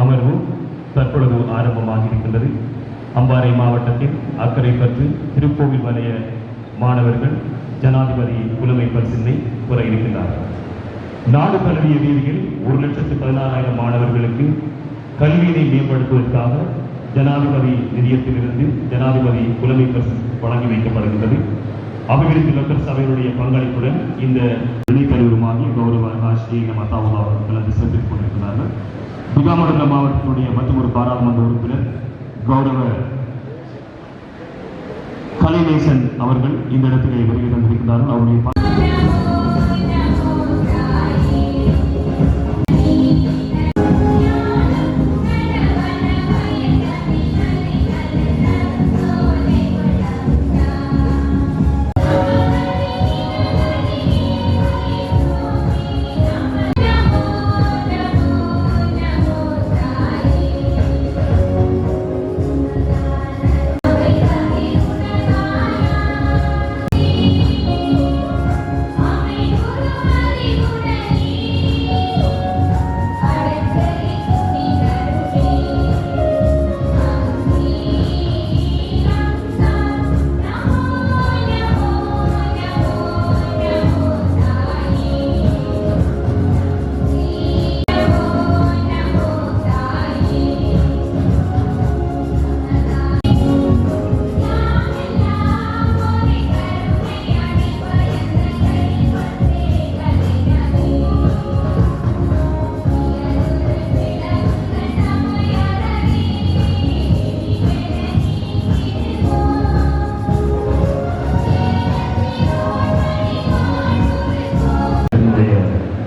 அமர்வு தற்பொழுது ஆரம்பமாக இருக்கின்றது. அம்பாறை மாவட்டத்தில் அக்கரைப்பற்று திருக்கோவில் வலய மாணவர்கள் ஜனாதிபதி புலமை பரிசினை பெற இருக்கின்றார்கள். நாடு தழுவிய ரீதியில் 1,16,000 மாணவர்களுக்கு கல்வியினை மேம்படுத்துவதற்காக ஜனாதிபதி நிதியத்திலிருந்து ஜனாதிபதி புலமை பரிசு வழங்கி வைக்கப்படுகின்றது. அபிவிருத்தி மக்கள் சபையினுடைய பங்களிப்புடன் இந்த இணைப்பருவமாகி கௌரவ ஆசிரிய மத்தாவுல்லா அவர்கள் கலந்து சிறப்பித்துக் கொண்டிருக்கிறார்கள். புகாமண்டல மாவட்டத்தினுடைய மற்றொரு பாராளுமன்ற உறுப்பினர் கௌரவ கலைநேசன் அவர்கள் இந்த இடத்திலே வருகை தந்திருக்கிறார்கள். அவருடைய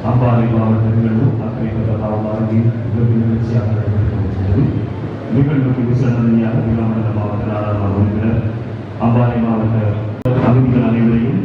அம்பாறை மாவட்ட நிகழ்வு நிகழ்ச்சியாக நடைபெற்றது. நிகழ்வுக்கு விசேஷமாக புகாமண்டல மாவட்ட நாடாளுமன்ற உறுப்பினர் அம்பாறை மாவட்ட அகதிகள் அனைவரையும்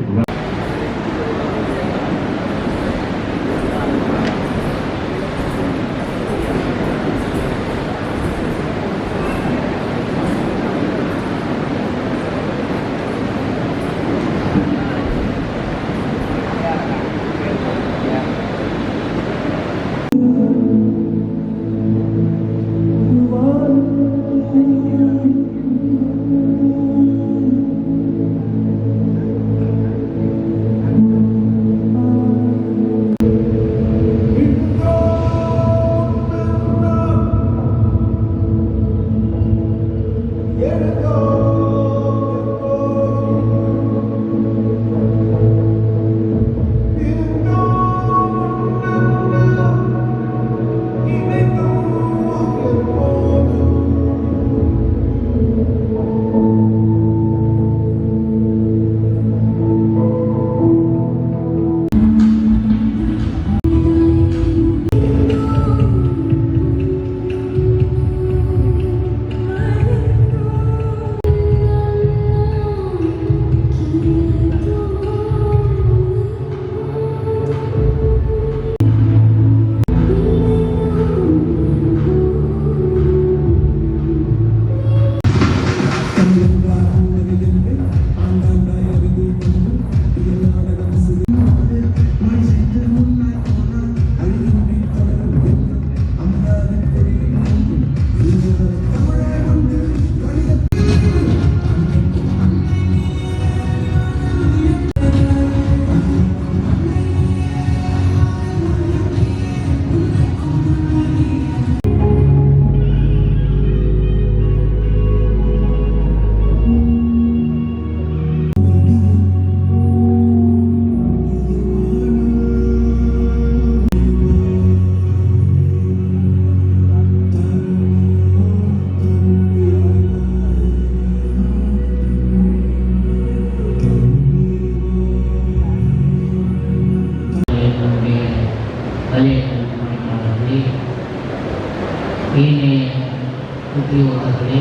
உத்தியோகர்களே,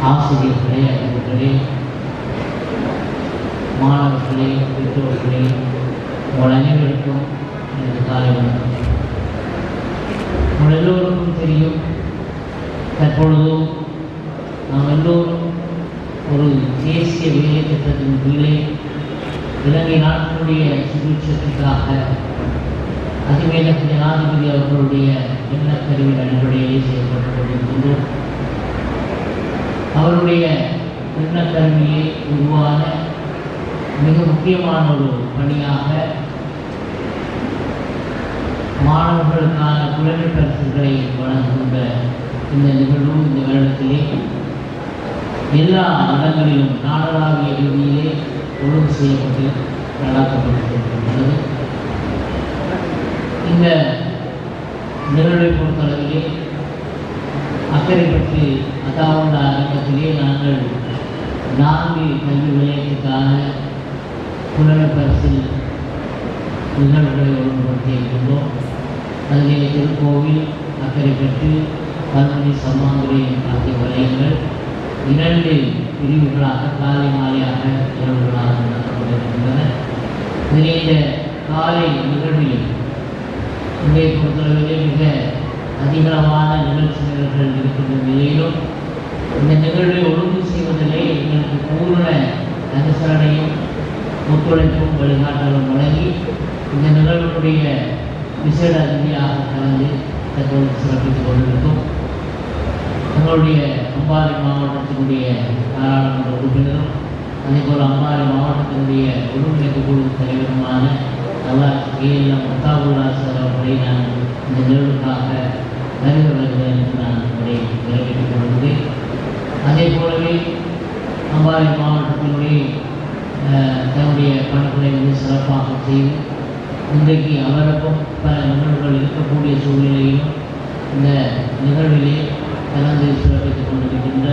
ஆசிரியர்களே, அறிஞர்களே, மாணவர்களே, பெற்றோர்களே, உங்கள் அனைவருக்கும் எனது காலை வணக்கம். உங்கள் எல்லோருக்கும் தெரியும், தற்பொழுதும் நாம் எல்லோரும் ஒரு தேசிய வேலை திட்டத்தின் கீழே இலங்கை நாட்டினுடைய சுபிட்சத்திற்காக அதிவேக ஜனாதிபதி அவர்களுடைய எண்ணக்கருவின் அடிப்படையிலே செய்யப்பட்டுக் கொண்டிருக்கின்றோம். அவருடைய எண்ணக்கருவியை உருவான மிக முக்கியமான ஒரு பணியாக மாணவர்களுக்கான புலமை பரிசுகளை வழங்குகின்ற இந்த நிகழ்வு இந்த வருடத்திலே எல்லா இடங்களிலும் நாடளாவிய ரீதியிலே ஒழுங்கு செய்யப்பட்டு நடாத்தப்பட்டிருக்கின்றது. இந்த நிகழ்வை பொறுத்தளவிலே அக்கரைப்பட்டு அதாவது அரங்கத்திலே நாங்கள் 4 கல்வி நிலையத்துக்கான புலமை பரிசு நிகழ்வுகளை ஒழுங்குபடுத்தியிருக்கின்றோம். அதிலே திருக்கோவில், அக்கரைப்பட்டு, கல்முனை, சம்மாந்துறை ஆகிய வலயங்கள் 2 பிரிவுகளாக காலை மாலையாக இரவுகளாக நடத்தப்பட்டிருக்கின்றன. இதிலே இந்த காலை நிகழ்வில் இதை பொறுத்தளவிலே மிக அதிகமான நிகழ்ச்சி நிகழ்வுகள் இருக்கின்ற நிலையிலும் இந்த நிகழ்வை ஒழுங்கு செய்வதிலே எங்களுக்கு பூரண அனுசரணையும் ஒத்துழைப்பும் வழிகாட்டலும் வழங்கி இந்த நிகழ்வுடைய விசேட அதிதியாக கலந்து தற்போது சிறப்பித்துக் கொண்டிருக்கும் எங்களுடைய அம்பாறை மாவட்டத்தினுடைய பாராளுமன்ற உறுப்பினரும் அதேபோல் அம்பாறை மாவட்டத்தினுடைய ஒருங்கிணைப்பு குழு தலைவருமான ALM முத்தாபுல்லா சார் அவர்களை நான் இந்த நிகழ்வுக்காக வருகிறேன் என்று நான் அவரை நிறைவேற்றிக் கொள்கிறேன். அதே போலவே அம்பாறை மாவட்டத்தினுடைய தன்னுடைய பணிகளை சிறப்பாக செய்து இன்றைக்கு அவருக்கும் பல நிகழ்வுகள் இருக்கக்கூடிய சூழ்நிலையிலும் இந்த நிகழ்விலே கலந்து சிறப்பித்துக் கொண்டிருக்கின்ற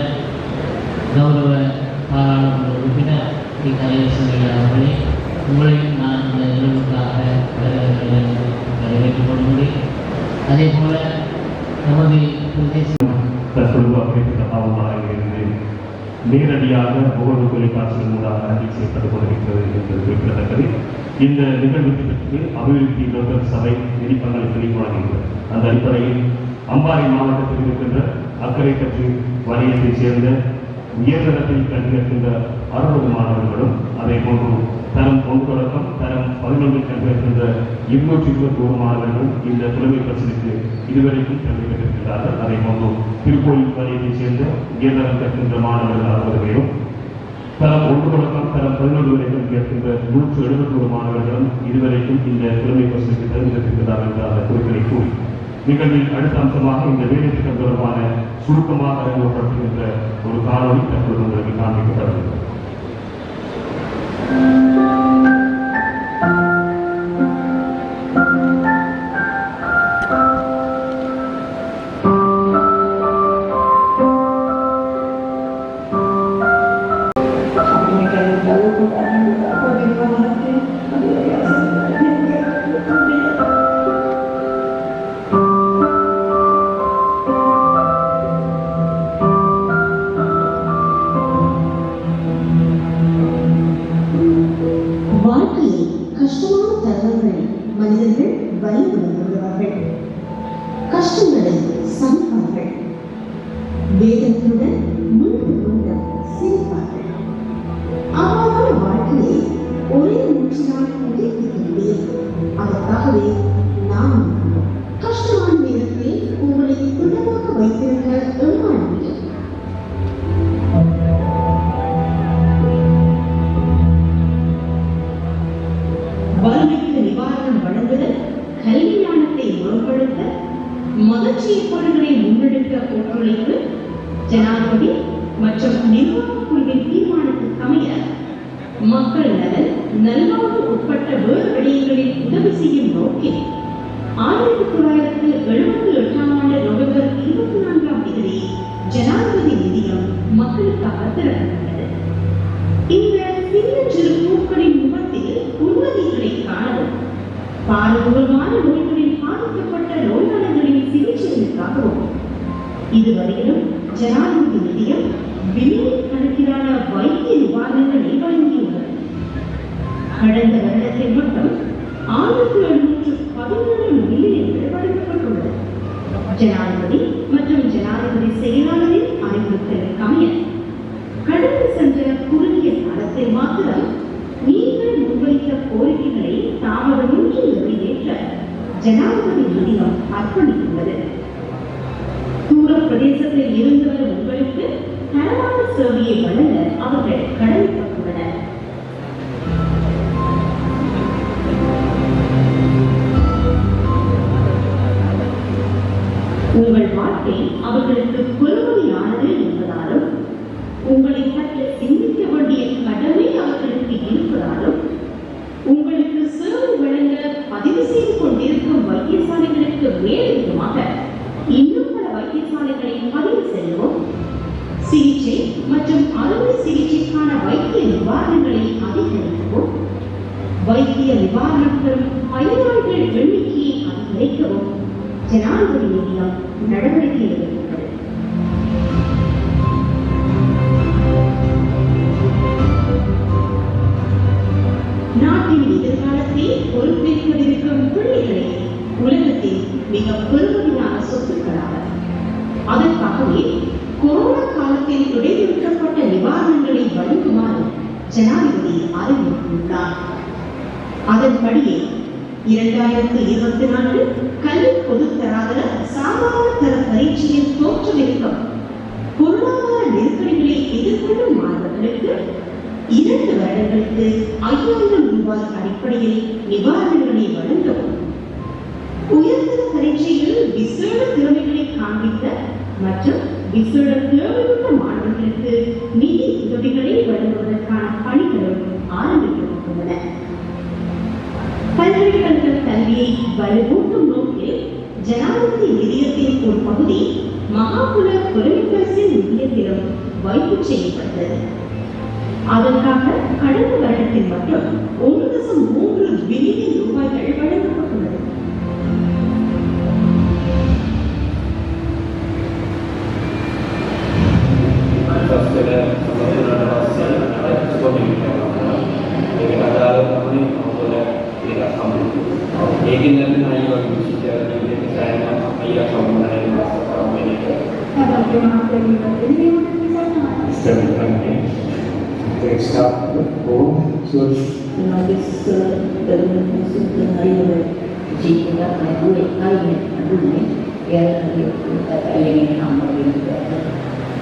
கௌரவ பாராளுமன்ற உறுப்பினர் டி. கலையரசன் அவர்களே, உங்களையும் நான் இந்த நிகழ்வுக்காக வரவேற்றுக் கொள்கிறேன். அதே போல நமது தற்பொழுது அமெரிக்க பாவமாகியிருந்து நேரடியாக ஒவ்வொரு தொலைக்காட்சியின் மூலமாக அறிக்கை செய்யப்பட்டுக் கொண்டிருக்கிறது என்பது குறிப்பிடத்தக்கது. இந்த நிகழ்வுக்கு அபிவிருத்தி நோக்கல் சபை நிதி பங்களிப்பை வழங்குகிறது. அந்த அடிப்படையில் அம்பாறை மாவட்டத்தில் இருக்கின்ற அக்கரைப்பற்று வலயத்தைச் சேர்ந்த உயர்தரத்தில் கல்வி கற்கின்ற 60 மாணவர்களும் அதே போன்று தரம் 1 தொடக்கம் தரம் 11 கல்வி கற்கின்ற 221 மாணவர்களும் இந்த புலமை பரிசுக்கு இதுவரைக்கும் கல்வி கற்றிருக்கிறார்கள். அதே போன்று திருக்கோயில் வலயத்தைச் சேர்ந்த உயர்தரம் கற்கின்ற மாணவர்கள் 60 பேரும் தரம் 1 தொடக்கம் தரம் 11 வரை கல்வி கற்கின்ற 171 மாணவர்களும் இதுவரைக்கும் இந்த புலமை பரிசுக்கு தகுதி பெற்றிருக்கிறார்கள் என்ற அந்த குறிப்பினை கூறி நிகழ்வில் அடுத்த அம்சமாக இந்த வேலை திட்டம் தொடர்பான சுருக்கமாக அறிமுகப்படுத்துகின்ற ஒரு காணொலி தற்போது உங்களுக்கு காண்பிக்கப்படுகிறது. கஷ்டங்களை சமைப்பார்கள், வேதத்துடன் முன்பு கொண்டு சிரிப்பார்கள். அவ்வாறான வாழ்க்கையை ஒரே மூச்சினால் உடைக்க முடியும். அதற்காகவே நாம் கஷ்டமான நேரத்தில் உங்களை திடமாக வைத்திருக்க எம்மால் முடியும். வறுமைக்கு நிவாரணம் வழங்குதல், கல்வியானத்தை மேம்படுத்த, மகிழ்ச்சியை பொருள்களை முன்னெடுக்க ஒத்துழைப்பு, ஜனாதிபதி மற்றும் நிர்வாகக் குழுவின் தீர்மானத்துக்கு அமைய மக்கள் நலன், நல்வாழ்வு உட்பட்ட வேறு விடயங்களில் உதவி செய்யும் நோக்கில் 1978 நவம்பர் 24 ஜனாதிபதி நிதியம் மக்களுக்காக திறக்கப்பட்டது. இந்த சின்னஞ்சிறு பூக்களின் முகத்தில் உன்னதிகளை காணவும், பாரதூரமான நோய்களில் பாதிக்கப்பட்ட நோயாளர்களின் சிகிச்சைகளுக்காகவும் இதுவரையிலும் ஜனாதிபதி நிதியம் பில்லியன் கணக்கிலான வைத்திய நிவாரணங்களை வழங்கியுள்ளது. கடந்த வருடத்தில் மட்டும் 1717 மில்லியன்கள் வழங்கப்பட்டுள்ளது. ஜனாதிபதி மற்றும் ஜனாதிபதி செயலாளரின் அறிவுறுத்தலுக்கு அமைய கடந்து சென்ற குறுகிய காலத்தில் மாத்திரம் நீங்கள் முன்வைத்த கோரிக்கைகளை தாமதமின்றி நிறைவேற்ற ஜனாதிபதி நிதியம் அர்ப்பணித்துள்ளது. தூர பிரதேசத்தில் இருந்து வரும் உங்களுக்கு தரமான சேவையை வழங்க அவர்கள் கடமைப்பட்டுள்ளனர். உங்கள் வாழ்க்கை அவர்களுக்கு பெருமதியானது என்பதாலும் உங்களை பற்றி சிந்திக்க வேண்டிய கடமை அவர்களுக்கு இருப்பதாலும் உங்களுக்கு சேவை வழங்க பதிவு செய்து கொண்டிருக்கும் வைத்தியசாலைகளுக்கு மேலதிகமாக இன்னும் பல வைத்தியசாலைகளை பதிவு செய்யவும், சிகிச்சை மற்றும் அறுவை சிகிச்சைக்கான வைத்திய நிவாரணங்களை அதிகரிக்கவும், வைத்திய நிவாரணம் பெறும் பயனாளிகள் எண்ணிக்கையை அதிகரிக்கவும் ஜனாதிபதி நிதியம் நடவடிக்கை எடுத்துள்ளது. நாட்டின் எதிர்காலத்தை பொறுப்பேற்கவிருக்கும் பிள்ளைகளே உலகத்தில் மிக பெருமதியான சொத்துக்களாக. அதற்காகவே கொரோனா காலத்தில் இடைநிறுத்தப்பட்ட நிவாரணங்களை வழங்குமாறு ஜனாதிபதி அறிவுறுத்தியுள்ளார். அதன்படியே 2024 கல்வி பொதுத்தராதர சாதாரண தர பரீட்சையில் தோற்றவிருக்கும் பொருளாதார நெருக்கடிகளை எதிர்கொள்ளும் மாணவர்களுக்கு 2 வருடங்களுக்கு 5000 ரூபாய் அடிப்படையில் நிவாரணங்களை வழங்கவும், உயர்தர பரீட்சையில் விசேட திறமைகளை காண்பித்த மற்றும் விசேட தேவையுள்ள மாணவர்களுக்கு நிதி உதவிகளை வழங்குவதற்கான பணிகளும் ஆரம்பிக்கப்பட்டுள்ளன. பல்கலைக்கழக கல்வியை வலுவூட்டும் நோக்கில் ஜனாதிபதி நிதியத்தின் ஒரு பகுதி மகாபுல பெருமிதரசின் நிதியத்திலும் வைப்பு செய்யப்பட்டது. அதற்காக கடந்த வருடத்தில் மட்டும் 1.3 பில்லியன் ரூபாய்கள் வழங்கப்பட்டுள்ளது.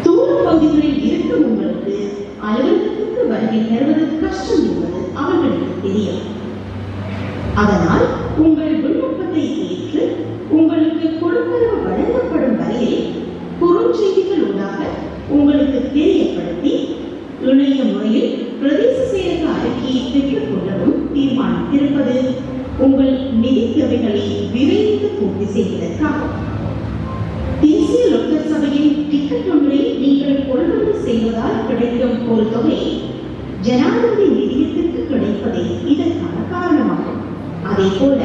தூர பகுதிகளில் இருக்கும் உங்களுக்கு அலுவலகத்துக்கு வருகை தருவது கஷ்டம் என்பது அவர்களுக்கு தெரியும். அதனால் உங்கள் விண்ணப்பத்தை ஏற்று உங்களுக்கு கொடுப்பனவு வழங்கப்படும் வரையில் குறுஞ்செய்திகளூடாக உங்களுக்கு தெரியப்படுத்தி இணைய முறையில் பிரதேச செயலக அறிக்கையை பெற்றுக் கொள்ளவும் தீர்மானித்திருப்பது உங்கள் நிதி தேவைகளை விரைந்து பூர்த்தி செய்வதற்காகும். தேசிய லோக்கல் சபையின் டிக்கெட் ஒன்றை நீங்கள் கொள்வனவு செய்வதால் கிடைக்கும் ஒரு தொகை ஜனாதிபதி நிதியத்திற்கு கிடைப்பதே இதற்கான காரணமாகும். அதே போல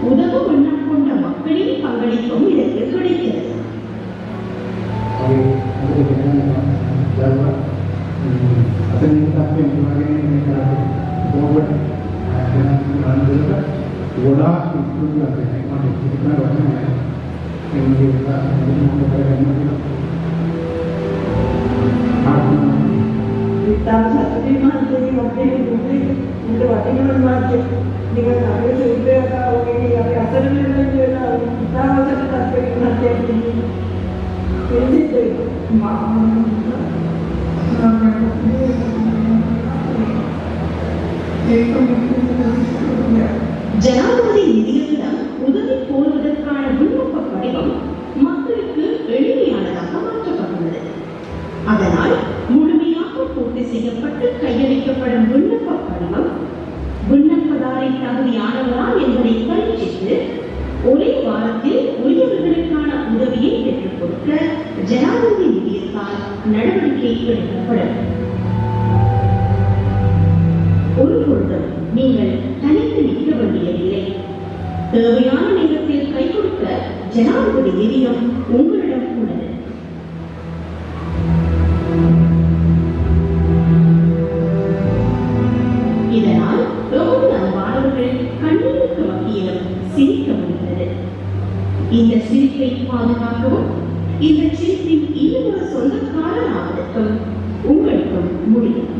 உதவும் எண்ணம் கொண்ட மக்களின் பங்களிப்பும் இதற்கு கிடைக்கிறது. ஜனாதிபதி நிதியத்திடம் உதவி கோருவதற்கான விண்ணப்ப படிவம் மக்களுக்கு எளிமையானதாக மாற்றப்பட்டுள்ளது. அதனால் முழுமையாக பூர்த்தி செய்யப்பட்டு கையளிக்கப்படும் விண்ணப்ப படிவம் விண்ணப்பதாரை தகுதியானவரா என்பதை பரீட்சித்து ஒரே வாரத்தில் உரியவர்களுக்கான உதவியை பெற்றுக் கொடுக்க ஜனாதிபதி நிதியத்தால் நடவடிக்கை எடுக்கப்படும். ஒருபொழுதும் நீங்கள் தனித்து நிற்க வேண்டியதில்லை. தேவையான நேரத்தில் கை கொடுக்க ஜனாதிபதி நிதியம் உங்களிடம் உள்ளது. இதனால் எவ்வளவு அன்பானவர்கள் கண்ணீருக்கு மத்தியிலும் சிரிக்க முடிகிறது. இந்த சிரிப்பை பாதுகாக்கவும் இந்த சிரிப்பின் இன்னும் ஒரு சொந்தக்காரனாவதற்கும் உங்களுக்கும் முடியும்.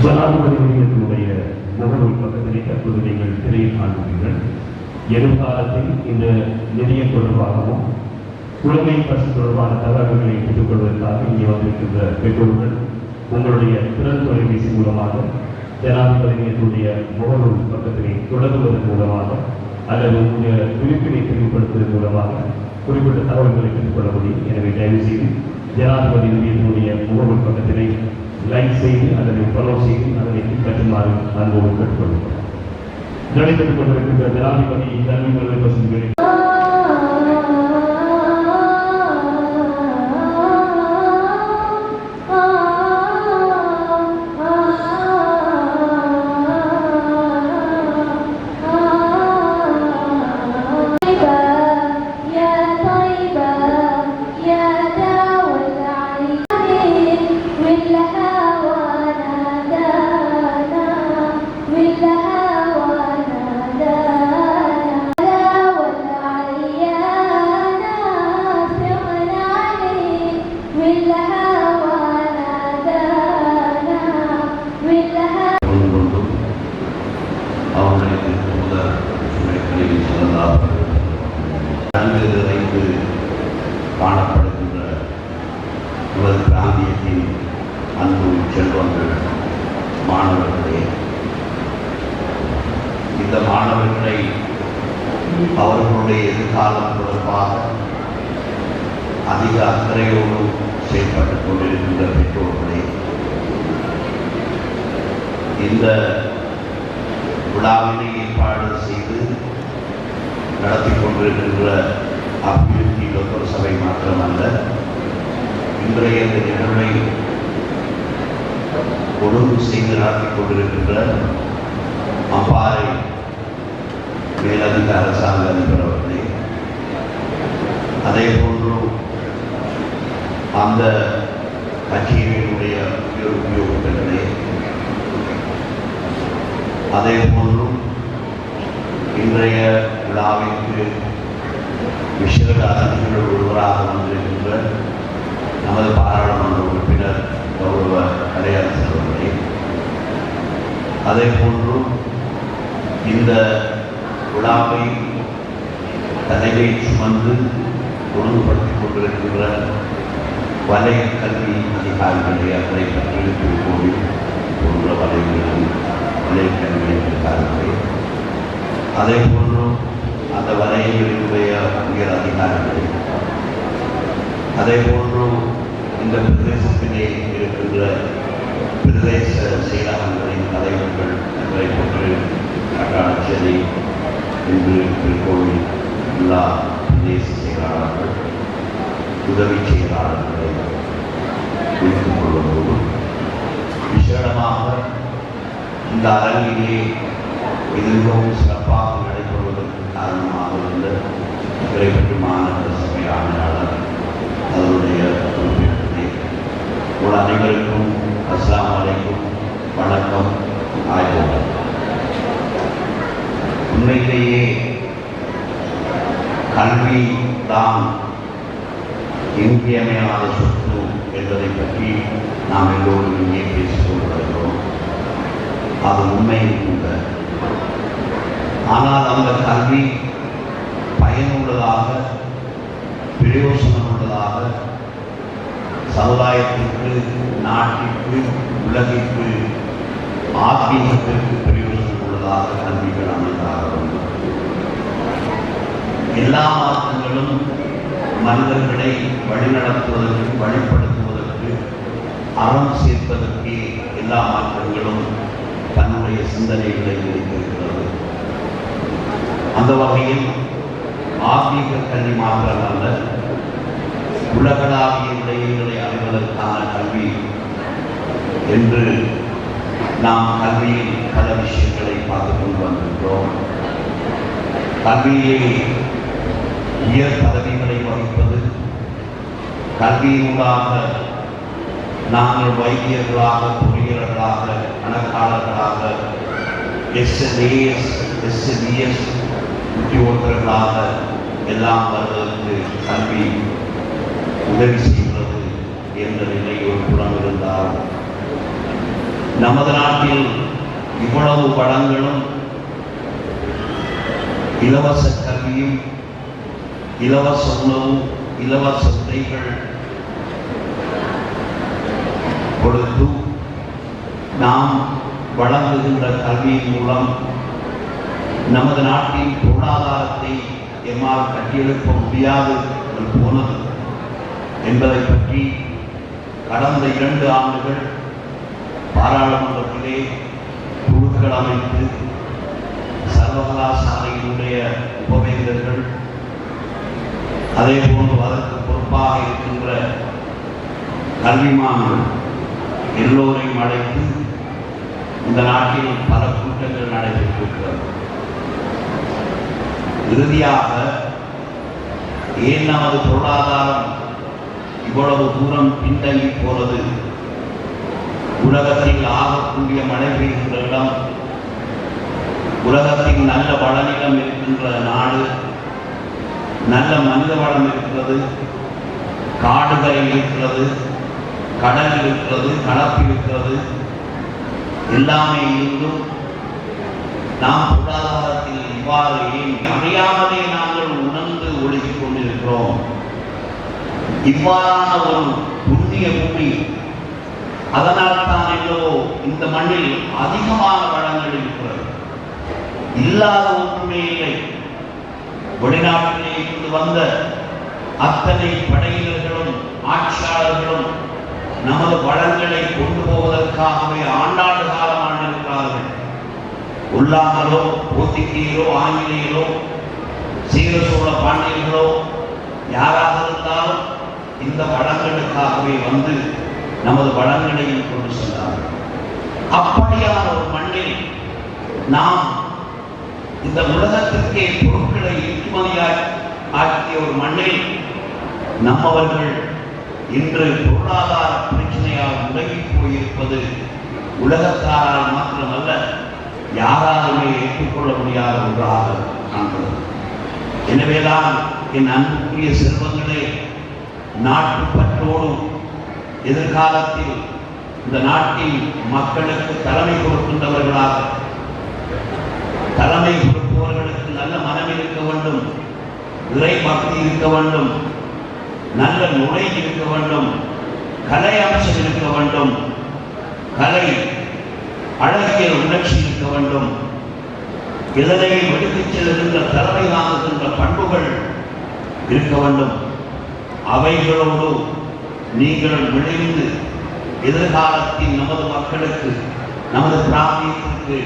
ஜனாதிபதி நிலையத்தினுடைய முகநூல் பக்கத்திலே தற்போது நீங்கள் திரையில் காண்கிறீர்கள். எதிர்காலத்தில் இந்த நிலையம் தொடர்பாகவும் குழந்தை பசு தொடர்பான தகவல்களை பெற்றுக் கொள்வதற்காக இங்கே வந்திருக்கின்ற பெற்றோர்கள் உங்களுடைய திறன் தொலைபேசி மூலமாக ஜனாதிபதி நிலையத்தினுடைய முகநூல் பக்கத்திலே தொடங்குவதன் மூலமாக அல்லது உங்களுடைய விழிப்பினை தெளிவுபடுத்துவதன் மூலமாக குறிப்பிட்ட தகவல்களை பெற்றுக் கொள்ள முடியும். எனவே தயவு செய்து ஜனாதிபதி நிலையத்தினுடைய முகநூல் பக்கத்தினை லைக் செய்து அதனை ஃபாலோ செய்து அதனை பின்பற்றுமாறு அன்போடு கேட்டுக்கொள்கிறோம். நடைபெற்றுக் கொண்டிருக்கின்ற ஜனாதிபதி கல்வி கல்வி பசுமைகளை காணப்படுகின்ற நமது பிராந்தியத்தின் அன்பு செல்வங்கள் மாணவர்களே, இந்த மாணவர்களை அவர்களுடைய எதிர்காலம் தொடர்பாக அதிக அக்கறையோடு செயல்பட்டுக் கொண்டிருக்கின்ற பெற்றோர்களே, இந்த விழாவினை ஏற்பாடு செய்து நடத்தி கொண்டிருக்கின்ற அபிவிருத்தி லோக்கல் சபை மாத்திரமல்ல, இன்றைய இந்த நிகழ்வை ஒழுங்கு செய்து நடத்தி கொண்டிருக்கின்ற அம்பாறை மேலதிக அரசாங்க அதிபர் அவர்களே, அதே போன்று அந்த கட்சியினுடைய உத்தியோகத்தர்களே, அதே போன்றும் இன்றைய விழாவிற்கு விசேட அதிதிகள் ஒருவராக வந்திருக்கின்ற நமது பாராளுமன்ற உறுப்பினர் கௌரவ கலையரசர் அவர்களே, அதே போன்று இந்த விழாவை தலைமை சுமந்து ஒழுங்குபடுத்திக் கொண்டிருக்கின்ற வலய கல்வி அதிகாரிகளை அக்கறை பற்றி திருக்கோவில் போன்ற வலயங்களில் வலய கல்வி அதிகாரிகளை, அதே போன்று அந்த வலயங்களினுடைய உயர் அதிகாரிகளை, அதே போன்று இந்த பிரதேசத்திலே இருக்கின்ற பிரதேச செயலகங்களின் தலைவர்கள் அக்கறை பற்றி கட்டாட்சேரி இன்று திருக்கோவில் எல்லா பிரதேச செயலாளர்கள் உதவி செயலாளர்களை குறித்துக் கொள்வதோடு விசேடமாக இந்த அரங்கிலே இது மிகவும் சிறப்பாக நடைபெறுவதற்கு காரணமாக இருந்த இறைப்பட்டு மாநகர சபை ஆணையாளர் அதனுடைய உறுப்பினர்களே, உங்கள் அனைவருக்கும் அஸ்ஸலாமு அலைக்கும், வணக்கம், ஆய்வு. உண்மையிலேயே கல்வி தான் இன்றியமையாத சொத்து என்பதை பற்றி நாம் எல்லோரும் இங்கே பேசிக் கொண்டிருக்கிறோம். அது உண்மையும் கூட. ஆனால் அந்த கல்வி பயனுள்ளதாக, பிரயோசனம் உள்ளதாக, சமுதாயத்திற்கு, நாட்டிற்கு, உலகிற்கு, ஆத்மீகத்திற்கு பிரயோசனம் உள்ளதாக கல்விகள் அமைந்தாக வேண்டும். எல்லா மாற்றங்களும் மனிதர்களை வழிநடத்துவதற்கு, வழிப்படுத்துவதற்கு, அறம் சேர்ப்பதற்கு எல்லா மாற்றங்களும் தன்னுடைய சிந்தனைகளை வைத்திருக்கிறது. அந்த வகையில் ஆத்மீக கல்வி மாத்திரமல்ல, உலகளாவிய விடயங்களை அறிவதற்கான கல்வி என்று நாம் கல்வியில் பல விஷயங்களை பார்த்து கொண்டு வந்திருக்கிறோம். கல்வியிலே உயர் பதவிகளை வகிப்பது, கல்வியினூடாக நாங்கள் வைத்தியர்களாக, பொறியியர்களாக, கணக்காளர்களாக, SNAS, SNES உத்தியோகர்களாக எல்லாம் வருவதற்கு கல்வி உதவி செய்கிறது என்ற நிலை ஒரு புறம் இருந்தால், நமது நாட்டில் இவ்வளவு வளங்களும் இலவச கல்வியும், இலவச உணவும், இலவச உடைகள் கொடுத்து நாம் வழங்குகின்ற கல்வியின் மூலம் நமது நாட்டின் பொருளாதாரத்தை எம்மால் கட்டியெழுப்ப முடியாது போனது என்பதை பற்றி கடந்த 2 ஆண்டுகள் பாராளுமன்றத்திலே குழுக்கள் அமைத்து சர்வகலாசாலையினுடைய உபவேந்தர்கள், அதே போன்று அதற்கு பொறுப்பாக இருக்கின்ற கல்விமான்கள் எல்லோரையும் அழைத்து இந்த நாட்டில் பல கூட்டங்கள் நடைபெற்றிருக்கிறது. இறுதியாக ஏன் நமது பொருளாதாரம் இவ்வளவு தூரம் பின்தங்கி போனது? உலகத்தில் ஆகக்கூடிய மழை பெய்கின்ற இடம், உலகத்தில் நல்ல வளநிலம் இருக்கின்ற நாடு, நல்ல மனித வளம் இருக்கிறது, காடுகள் இருக்கிறது, கடல் இருக்கிறது, கலப்பு இருக்கிறது, எல்லாமே இருந்தும் நாம் பொருளாதாரத்தில் இவ்வாறு அறியாமலே நாங்கள் உணர்ந்து ஒழுகிக் கொண்டிருக்கிறோம். இவ்வாறான ஒரு புண்ணிய பூமி, அதனால் தான் என்னவோ இந்த மண்ணில் அதிகமான வளங்கள் இருக்கிறது. இல்லாத ஒன்றுமே இல்லை. வெளிநாட்டிலே இருந்து வந்த அத்தனை படையினர்களும் ஆட்சியாளர்களும் நமது வளங்களை கொண்டு போவதற்காகவே ஆண்டாண்டு காலம் ஆண்டிருக்கிறார்கள். உள்ளாமலோ, போர்த்துகீயரோ, ஆங்கிலேயரோ, சீர சோழ பாண்டியர்களோ யாராக இருந்தாலும் இந்த வளங்களுக்காகவே வந்து நமது வளங்களையும் கொண்டு சென்றார்கள். அப்படியான ஒரு மண்ணில் நாம் இந்த உலகத்திற்கே பொருட்களை ஏற்றுமதியாய் ஆக்கிய ஒரு மண்ணில் நம்மவர்கள் இன்று பொருளாதார பிரச்சனையால் முடங்கி போயிருப்பது உலகத்தாரால் மாத்திரமல்ல, யாராலுமே ஏற்றுக்கொள்ள முடியாத ஒன்றாக காண்கிறது. எனவேதான் என் அன்புக்குரிய செல்வங்களே, நாட்டுப்பற்றோடும் எதிர்காலத்தில் இந்த நாட்டின் மக்களுக்கு தலைமை கொடுக்கின்றவர்களாக, தலைமை கொடுப்பவர்களுக்கு நல்ல மனம் இருக்க வேண்டும், இறை பக்தி இருக்க வேண்டும், நல்ல நுழை இருக்க வேண்டும், கலை அம்சம் இருக்க வேண்டும், கலை அழகிய உணர்ச்சி இருக்க வேண்டும், இதனையும் எடுத்துச் செல்கின்ற தலைமை தாங்குகின்ற பண்புகள் இருக்க வேண்டும். அவைகளோடு நீங்கள் விளைந்து எதிர்காலத்தில் நமது மக்களுக்கு, நமது பிராந்தியத்திற்கு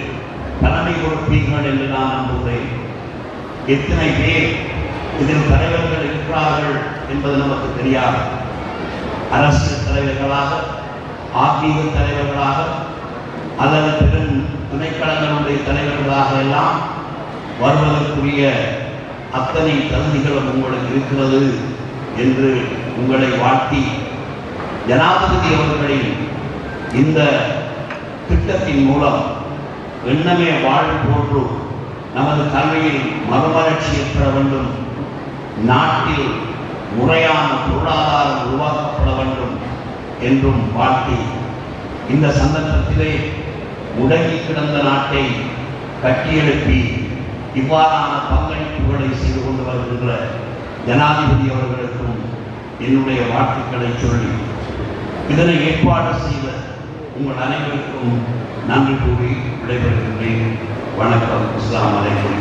தலைமை கொடுப்பீர்கள் என்று நான் நம்புகிறேன். எத்தனை பேர் இதில் தலைவர்கள் இருக்கிறார்கள் என்பது நமக்கு தெரியாது. அரசியல் தலைவர்களாக, ஆன்மீக தலைவர்களாக, அல்லது பெரும் துணைக்கழகங்களுடைய தலைவர்களாக எல்லாம் வருவதற்குரிய அத்தனை தகுதிகளும் உங்களுக்கு இருக்கிறது என்று உங்களை வாழ்த்தி, ஜனாதிபதி அவர்களின் இந்த திட்டத்தின் மூலம் எண்ணமே வாழ் போன்று நமது கல்வியில் மறுமலர்ச்சி ஏற்பட வேண்டும், நாட்டில் முறையான பொருளாதாரம் உருவாக்கப்பட வேண்டும் என்றும் வாழ்த்தி, இந்த சந்தர்ப்பத்திலே முடங்கி கிடந்த நாட்டை கட்டியெழுப்பி இவ்வாறான பங்களிப்புகளை செய்து கொண்டு வருகின்ற ஜனாதிபதி அவர்களுக்கும் என்னுடைய வாழ்த்துக்களை சொல்லி, இதனை ஏற்பாடு செய்த உங்கள் அனைவருக்கும் நன்றி கூறி விடைபெறுகின்றேன். வணக்கம். அஸ்ஸலாமு அலைக்கும்.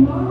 My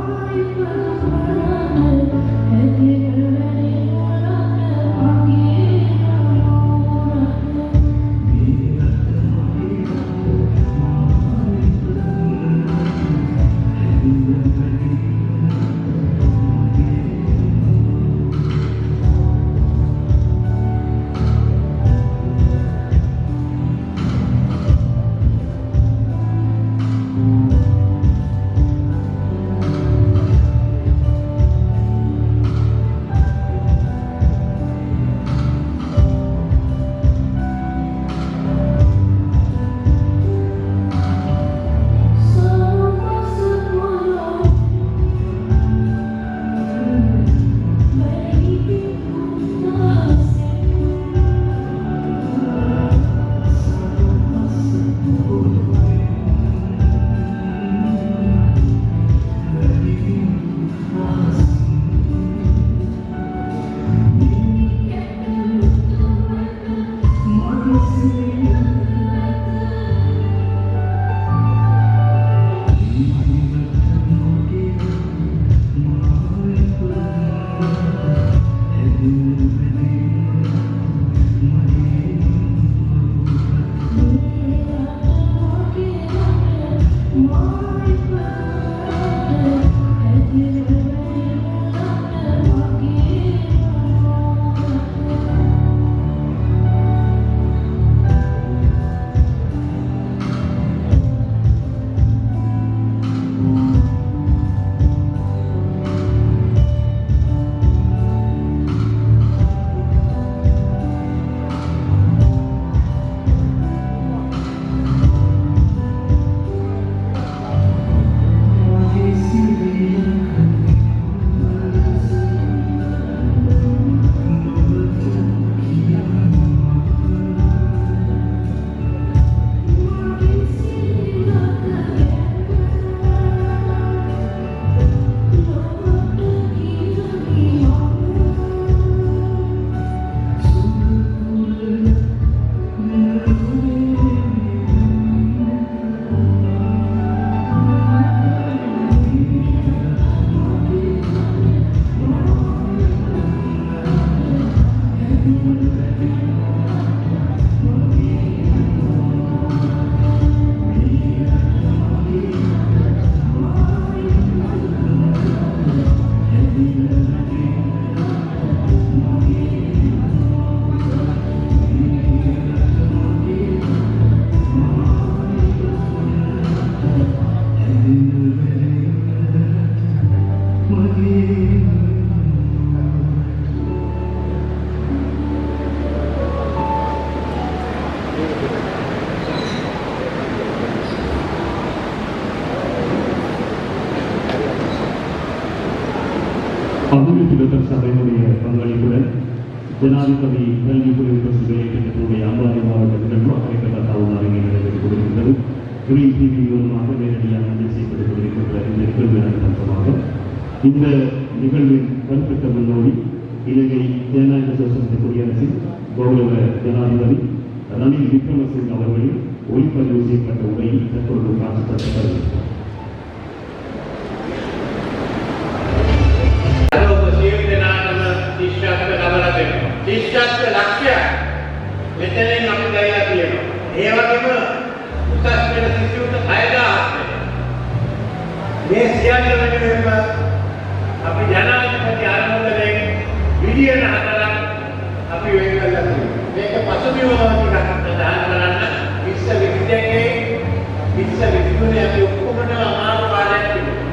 அபிவிருத்தி சபையினுடைய பங்களிப்புடன் ஜனாதிபதி கல்வி குறிப்பிட்டுடைய அம்பாறை மாவட்ட நிகழ்வு அரைக்கட்டாவும் அரங்கை நடைபெற்றுக் கொண்டிருக்கிறது. கிரீன் டிவி மூலமாக நேரடியாக செய்யப்பட்டுக் கொண்டிருக்கின்ற இந்த நிகழ்வு அம்சமாக இந்த நிகழ்வின் கருத்திட்ட முன்னோடி இலங்கை ஜனநாயக சோசலிச குடியரசின் கௌரவ ஜனாதிபதி ரணில் விக்ரமசிங்க அவர்களின் ஒளிப்பதிவு செய்யப்பட்ட உரையில் தற்பொழுது காட்சிப்படுத்தப்படுகிறது. ශිෂ්‍යත්ව ලක්ෂ්‍යයක් මෙතනින් අපි ගයලා තියෙනවා. ඒ වගේම උසස් පෙළ සිසුන්ට 6000ක් මේ සියල්ල වෙනුවෙන්ම අපි ජනාධිපති ආරම්භයෙන් බිලියන 4ක් අපි වෙන් කරලා තියෙනවා. මේක පසුබිම ටිකක් ප්‍රදාන කරන්න විශ්වවිද්‍යාලයේ අපි ඔක්කොමම අමාරු කාලයක් තිබුණා.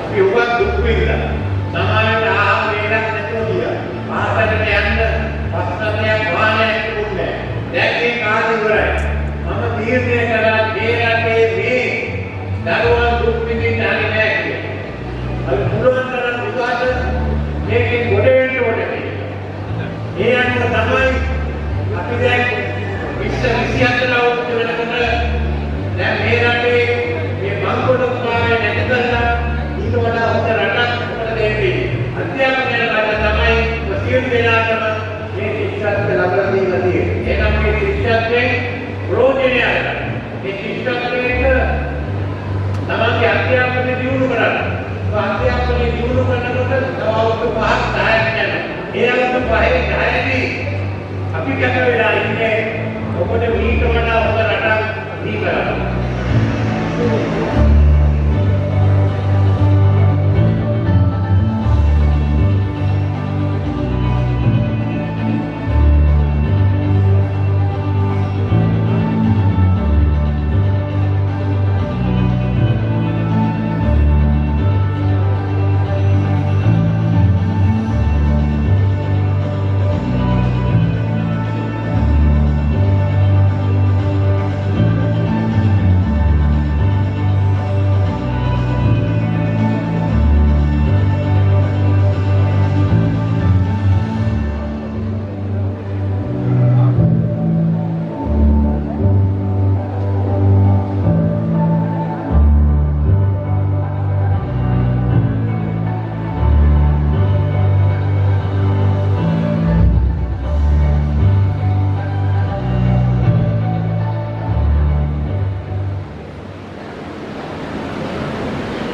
අපි උගත් දුක් විඳලා සමාජයට ආහාර වේලක් නැතුව ගියා. පාසලට යන්න පස්සටයක් වාහනයක් තිබුණේ නැහැ. දැන් මේ කාලේ ඉවරයි. මම තීරණය කළා මේ රටේ මේ දරුවන් දුක් විඳින්න හරි නැහැ කියලා. අපි පුළුවන් තරම් උසාවියට මේකෙන් ගොඩ වෙන්න ඕනේ. ඒ අනුව තමයි අපි දැන් 2024 අවුරුද්ද වෙනකොට දැන් මේ රටේ මේ මංකොඩුකාරය නැති කරලා ඊට වඩා හොඳ රටක් අපිට දෙන්නේ. අධ්‍යාපනය කරලා තමයි සියලු දෙනාටම මේ ශිෂ්‍යත්ව ලබා දීලා තියෙන්නේ. ඒකම මේ ශිෂ්‍යත්වයේ ප්‍රයෝජනය අරගෙන මේ ශිෂ්‍යත්වයට තමන්ගේ අධ්‍යාපනය දියුණු කරන්න. අධ්‍යාපනය දියුණු කරනකොට තව අවුරුදු 5ක් 10ක් යනවා. ඒ අවුරුදු 5 10දී අපි කැප වෙලා ඉන්නේ ඔබට ඊට වඩා හොඳ රටක් දී කරන්න.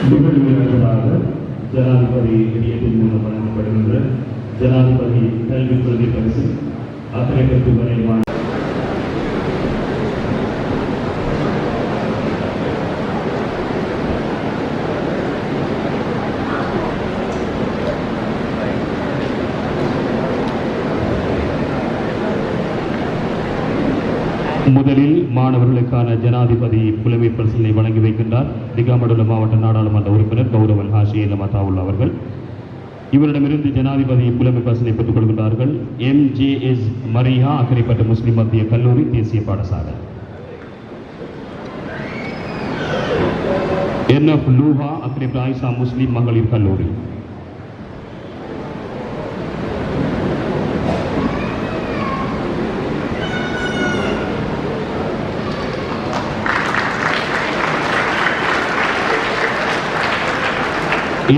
நிகழ்வுகளாக ஜனாதிபதி நிதியத்தின் மூலம் வழங்கப்படுகின்ற ஜனாதிபதி கல்வி பிரதி பரிசு அக்கரைப்பட்டு வரைவான முதலில் மாணவர்களுக்கான ஜனாதிபதி புலமை பரிசினை வழங்கி வைக்கின்றார் திகாமடுல மாவட்ட நாடாளுமன்ற உறுப்பினர் கௌரவன் ஹாஷி லமதாவுல்லா அவர்கள். இவரிடமிருந்து ஜனாதிபதி புலமை பரிசினை பெற்றுக் கொள்கின்றார்கள் MJS மரியா அக்கரைப்பட்டு முஸ்லிம் மத்திய கல்லூரி தேசிய பாடசாலை, NF லூஹா அக்கரைப்பட்டு ஆயிஷா முஸ்லிம் மகளிர் கல்லூரி,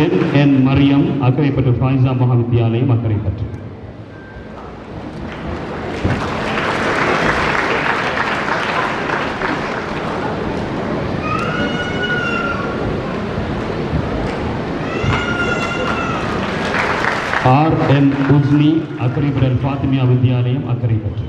NN மரியம் அக்கரைப்பட்டு ஃபாயிசா மகாவித்யாலயம் அக்கரைப்பட்டு, எம் உஸ்னி அக்கரைபுரல் ஃபாத்திமியா வித்யாலயம் அக்கரைப்பற்று.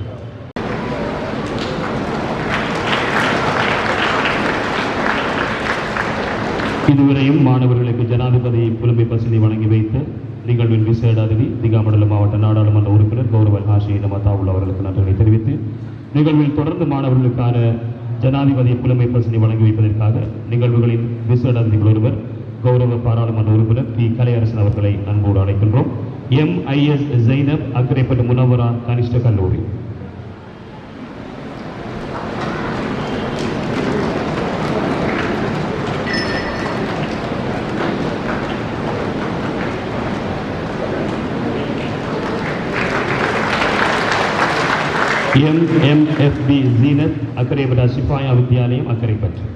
இதுவரையும் மாணவர்களுக்கு ஜனாதிபதி புலமை பரிசினை வழங்கி வைத்த நிகழ்வின் விசேட அதிதி திகாமண்டல மாவட்ட நாடாளுமன்ற உறுப்பினர் கௌரவ ஹாஷி நமதாவுல் அவர்களுக்கு நன்றிகளை தெரிவித்து நிகழ்வில் தொடர்ந்து மாணவர்களுக்கான ஜனாதிபதி புலமை பரிசினை வழங்கி வைப்பதற்காக நிகழ்வுகளின் விசேட அதிதிகள் ஒருவர் கௌரவ பாராளுமன்ற உறுப்பினர் பி கலையரசன் அவர்களை அன்போடு அழைக்கின்றோம். MIS ஜைனப் அக்கரைப்பட்டு முனவரா கனிஷ்ட கல்லூரி. MMFB ஜீனத் அக்கரைப்பட்ட சிப்பாயா வித்யாலயம் அக்கரைப்பற்று.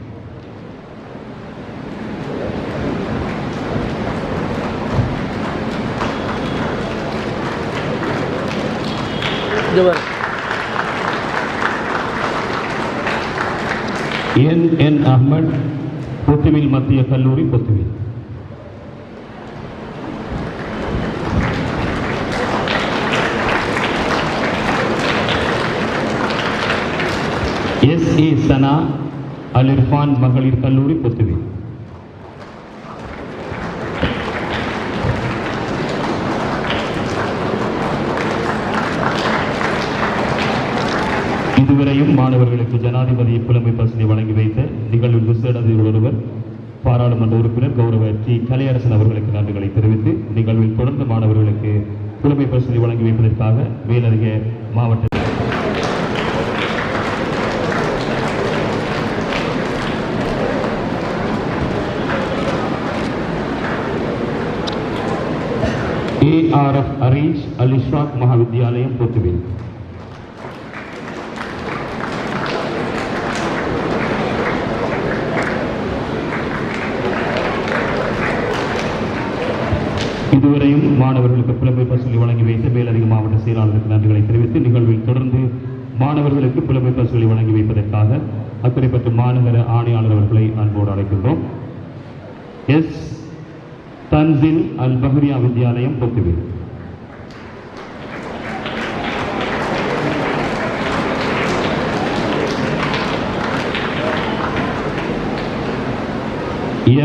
NN அஹ்மத் பொத்துவில் மத்திய கல்லூரி பொத்துவில். SA சனா அல் இர்ஃபான் மகளிர் கல்லூரி பொத்துவில். இதுவரையும் மாணவர்களுக்கு ஜனாதிபதி புலமை பரிசினை வழங்கி வைத்த நிகழ்வில் விசேட அதிதிகள் ஒருவர் பாராளுமன்ற உறுப்பினர் கௌரவ டி கலையரசன் அவர்களுக்கு நன்றிகளை தெரிவித்து நிகழ்வில் தொடர்ந்து மாணவர்களுக்கு புலமை பரிசினை வழங்கி வைப்பதற்காக மேலதிக மாவட்ட ARF அரீஷ் அல் இஷ்ராக் மகாவித்யாலயம் பொத்துவில். இதுவரையும் மாணவர்களுக்கு புலமை பரிசுகளை வழங்கி வைத்த மேலதிக மாவட்ட செயலாளருக்கு நன்றிகளை தெரிவித்து நிகழ்வில் தொடர்ந்து மாணவர்களுக்கு புலமை பரிசுகளை வழங்கி வைப்பதற்காக அக்கரைப்பற்று மாநகர ஆணையாளர் அவர்களை அன்போடு அழைக்கின்றோம். எஸ் தன்சில் அல் பஹ்ரியா வித்யாலயம் பொத்துவில்.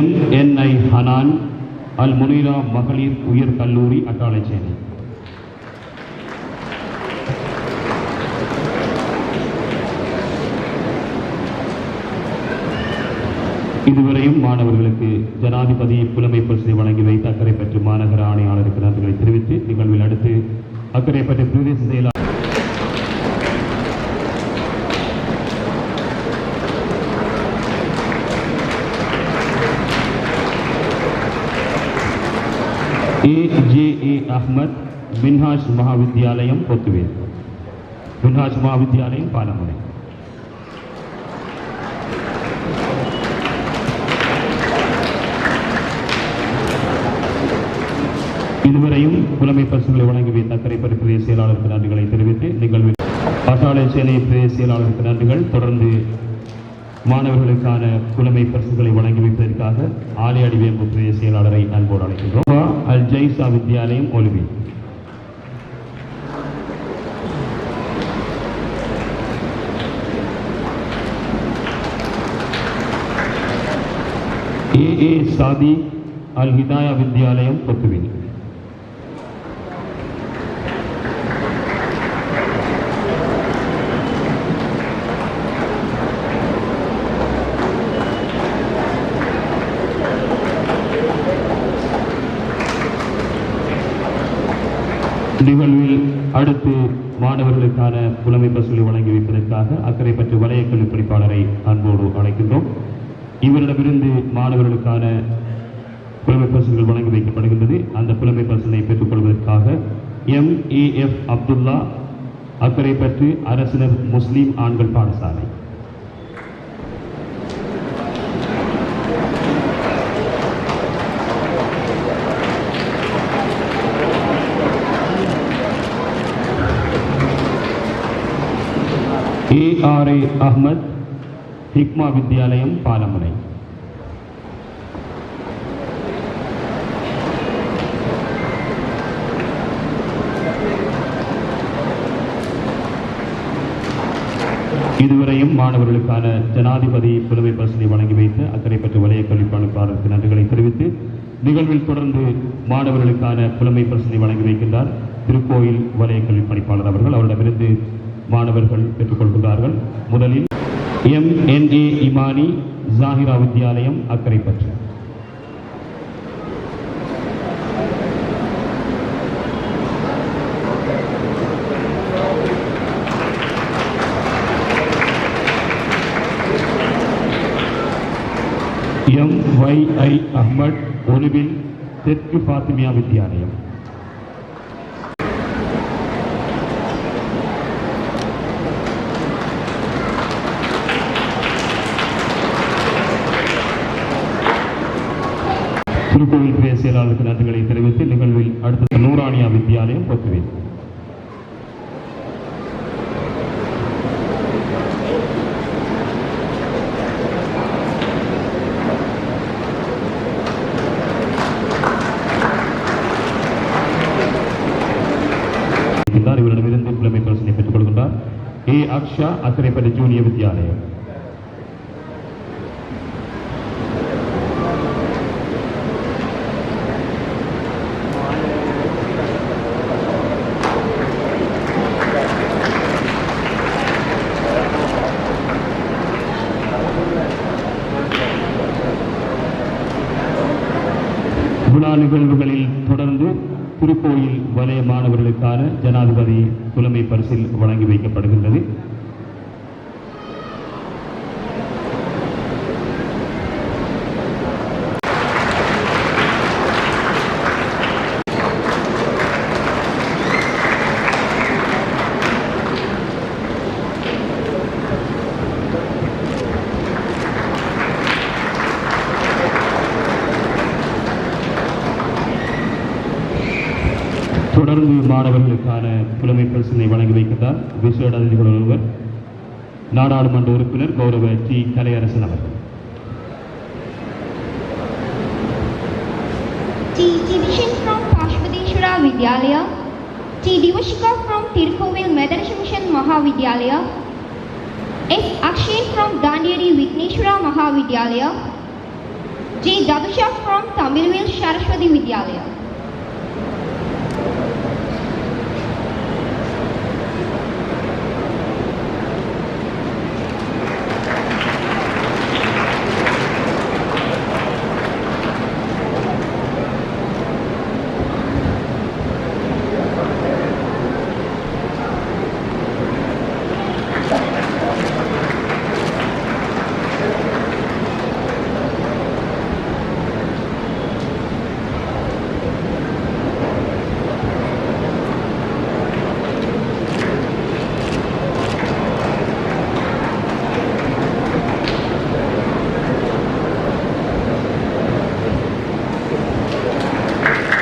MNI ஹனான் அல் முனீரா மகளிர் உயர் கல்லூரி அட்டாளைச்சேனை. இதுவரையும் மாணவர்களுக்கு ஜனாதிபதி புலமை பரிசினை வழங்கி வைத்த அக்கரைப்பற்று மாநகர ஆணையாளருக்கு நன்றிகளை தெரிவித்து நிகழ்வில் அடுத்து அக்கரைப்பற்று பிரதேச செயலாளர் AJA அஹ்மத் மின்ஹாஜ் மகாவித்யாலயம் பொத்துவில். மின்ஹாஜ் மகாவித்யாலயம் பாலமுனை. இதுவரையும் புலமை பரிசுகளை வழங்கி வைத்த அக்கரைப்பற்று பிரதேச செயலாளருக்கு நன்றிகளை தெரிவித்து நிகழ்வில் அட்டாளைச்சேனை பிரதேச செயலாளருக்கு நன்றிகள். தொடர்ந்து மாணவர்களுக்கான புலமை பரிசுகளை வழங்கி வைப்பதற்காக ஆலையாடி வேம்பு பிரதேச செயலாளரை அன்போடு அழைக்கின்றோம். அல் ஜெய்சா வித்யாலயம் ஒலிவி. AA சாதி அல் ஹிதாயா வித்யாலயம் பொத்துவில். நிகழ்வில் அடுத்து மாணவர்களுக்கான புலமை பரிசுகளை வழங்கி வைப்பதற்காக அக்கரைப்பற்று வலய கல்வி பணிப்பாளரை அன்போடு அழைக்கின்றோம். இவரிடமிருந்து மாணவர்களுக்கான புலமை பரிசுகள் வழங்கி வைக்கப்படுகின்றது. அந்த புலமை பரிசினை பெற்றுக் கொள்வதற்காக MAF அப்துல்லா அக்கரைப்பற்று அரசினர் முஸ்லிம் ஆண்கள் பாடசாலை. ARA அஹ்மத் ஹிக்மா வித்யாலயம் பாலமுனை. இதுவரையும் மாணவர்களுக்கான ஜனாதிபதி புலமை பரிசினை வழங்கி வைத்து அக்கறை பெற்ற வலய கல்விப் பணிப்பாளருக்கு நன்றிகளை தெரிவித்து நிகழ்வில் தொடர்ந்து மாணவர்களுக்கான புலமை பரிசினை வழங்கி வைக்கின்றார் திருக்கோயில் வலய கல்விப் பணிப்பாளர் அவர்கள். அவரிடமிருந்து மாணவர்கள் பெற்றுக்கொள்கிறார்கள். முதலில் MNA இமானி ஜாகிரா வித்யாலயம் அக்கறை பற்று. MYI அஹ்மத் ஒலிவில் தெற்கு பாத்திமியா வித்யாலயம். திருக்கோவில் பிரிய செயலாளருக்கு நன்றிகளை தெரிவித்து நிகழ்வில் அடுத்த நூரானியா வித்யாலயம் பொத்துவேன். இவரிடமிருந்து புலமை பரிசினை பெற்றுக் கொள்கின்றார். அக்ஷா அக்கரைப்பட்டி ஜூனியர் வித்யாலயம். விழா நிகழ்வுகளில் தொடர்ந்து திருக்கோயில் வலய மாணவர்களுக்கான ஜனாதிபதி புலமை பரிசில் வழங்கி வைக்கப்படுகின்றது. தொடர்ந்து மாணவர்களுக்கான புலமை பரிசினை வழங்கி வைக்கின்றார் விசேட அதிதிகள் ஒருவர் நாடாளுமன்ற உறுப்பினர் கௌரவ டி கலையரசன் அவர்கள். T. Division from Pashpadeshwara Vidyalaya, T. Divashika from Tirkovil Methodist Mission Mahavidyalaya, S. Akshay from Dandiyadi Vigneshwara Mahavidyalaya, J. Dadusha from Tamilville Saraswati Vidyalaya.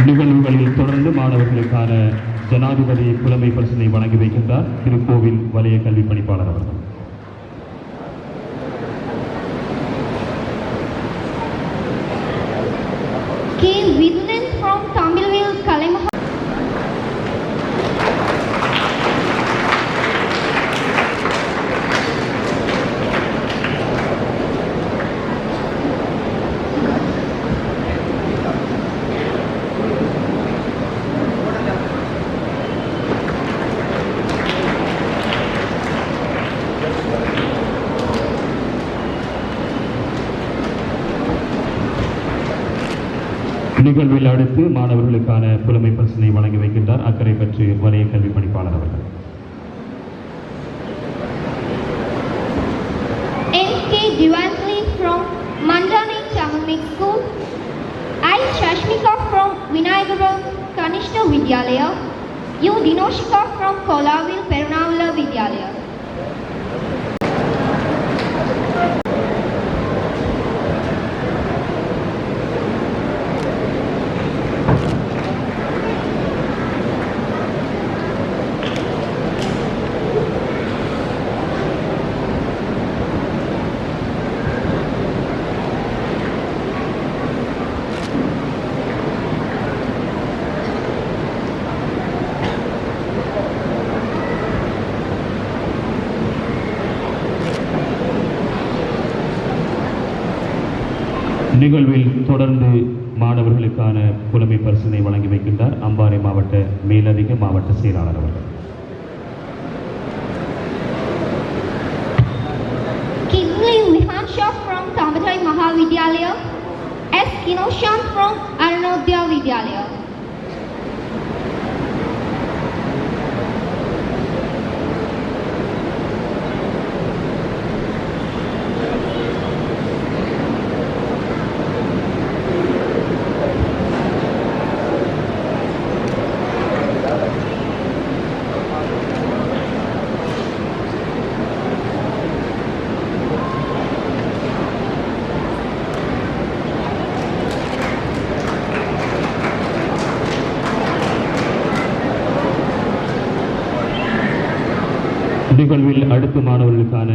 நிகழ்வுகளில் தொடர்ந்து மாணவர்களுக்கான ஜனாதிபதி புலமை பரிசினை வழங்கி வைக்கின்றார் திருக்கோவில் வலய கல்வி பணிப்பாளர் அவர்கள். K. Vidlan from Tamilville Kalaimaha. நிகழ்வில் அடுத்து மாணவர்களுக்கான புலமை பரிசினை வழங்கி வைக்கின்றார் அக்கறை பற்றி வலய கல்வி பணிப்பாளர் அவர்கள். N.K. Divansley from Mandani Tamil School, I. Shashmika from Vinayagaram Kanishta Vidyalaya, U. Dinoshika from Kolavil Perunavula Vidyalaya. நிகழ்வில் தொடர்ந்து மாணவர்களுக்கான புலமை பரிசினை வழங்கி வைக்கின்றார் அம்பாறை மாவட்ட மேலதிக மாவட்ட செயலாளர் அவர்கள். Kingsley Vihansha from Tamatai Mahavidyalaya, S. Kinoshan from Aranodhya Vidyalaya. நிகழ்வில் அடுத்த மாணவர்களுக்கான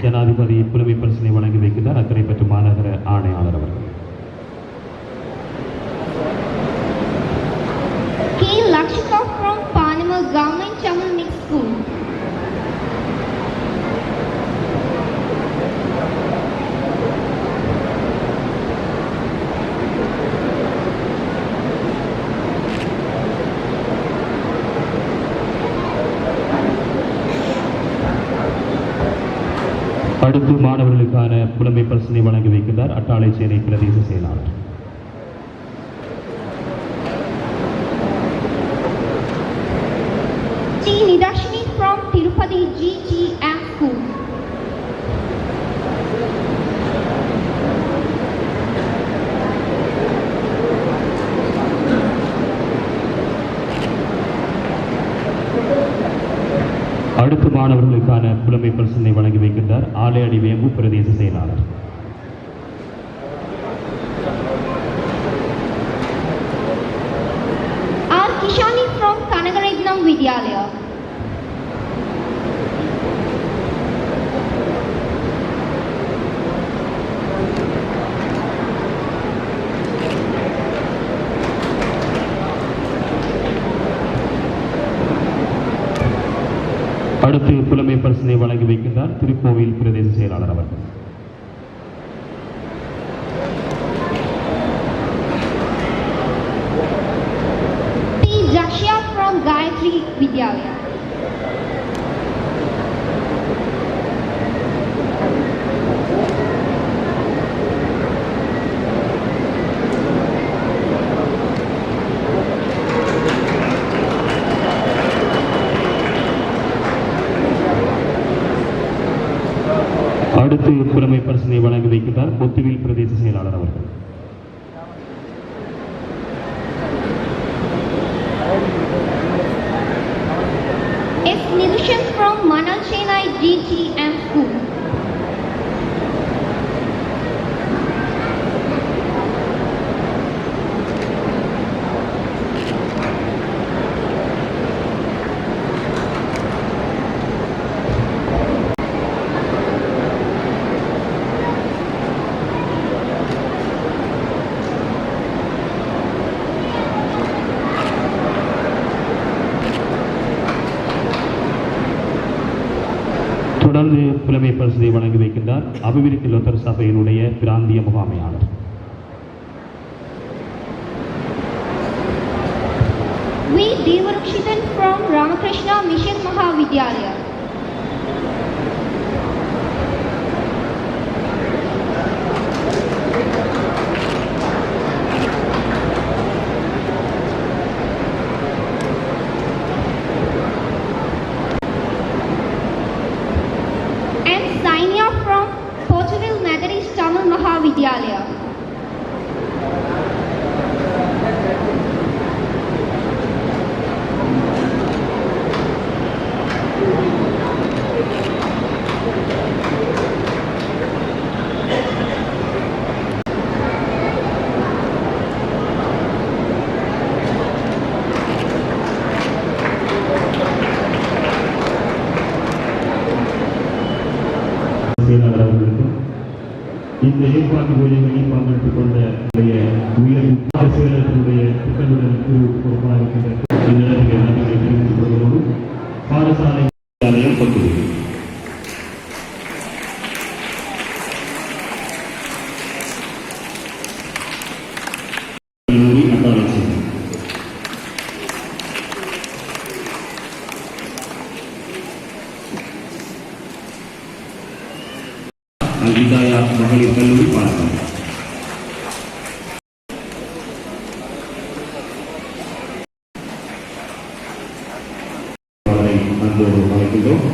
ஜனாதிபதி புலமை பரிசினை வழங்கி வைக்கிறார் அக்கரைப்பற்று மாநகர ஆணையாளர் அவர்கள். K. Lakshika from Panama Government Tamil Mixed School. அடுத்து மாணவர்களுக்கான புலமை பரிசினை வழங்கி வைக்கின்றார் அட்டாளை சேனை பிரதேச செயலாளர். T. Nidashini from Tirupati GGM School. அடுத்து மாணவர்களுக்கான புலமை பரிசினை வழங்கி வைக்கின்றார் ஆலையடி வேம்பு பிரதேச செயலாளர். R. Kishani from Kanagaragnam Vidyalaya. அடுத்து புலமை பரிசினை வழங்கி வைக்கின்றார் திருக்கோவில் பிரதேச செயலாளர் அவர்கள். P. Jakshya from Gayatri Vidyalaya. அடுத்து புலமை பரிசினை வழங்கி வைக்கின்றார் பொத்துவில் பிரதேச செயலாளர் அவர்கள். S. Nidushan from Manal Chennai GGM School. தொடர்ந்து புலமை பரிசினை வழங்கி வைக்கின்றார் அபிவிருத்தி லோத்தர் சபையினுடைய பிராந்திய முகாமையாளர். V. Devarukshitan from Ramakrishna Mission Mahavidyalaya. And Sainya from Portugal Methodist Tamil Mahavidyalaya. செயலாளர் அவர்களுக்கும் இந்த ஏற்பாட்டு வேலைகளில் பங்கெடுத்துக் கொண்ட உயர் செயலர்களுடைய திட்டமிடலுக்கு பொறுப்பாக இருக்கின்ற இந்த இடத்தில் நன்றிகளை தெரிவித்துக் கொள்வதோடு பாடசாலை கொண்டுள்ளது. அல் ஹிதாயா மகளிர் கல்லூரி பாடசாலை. அன்போடு அழைக்கின்றோம்.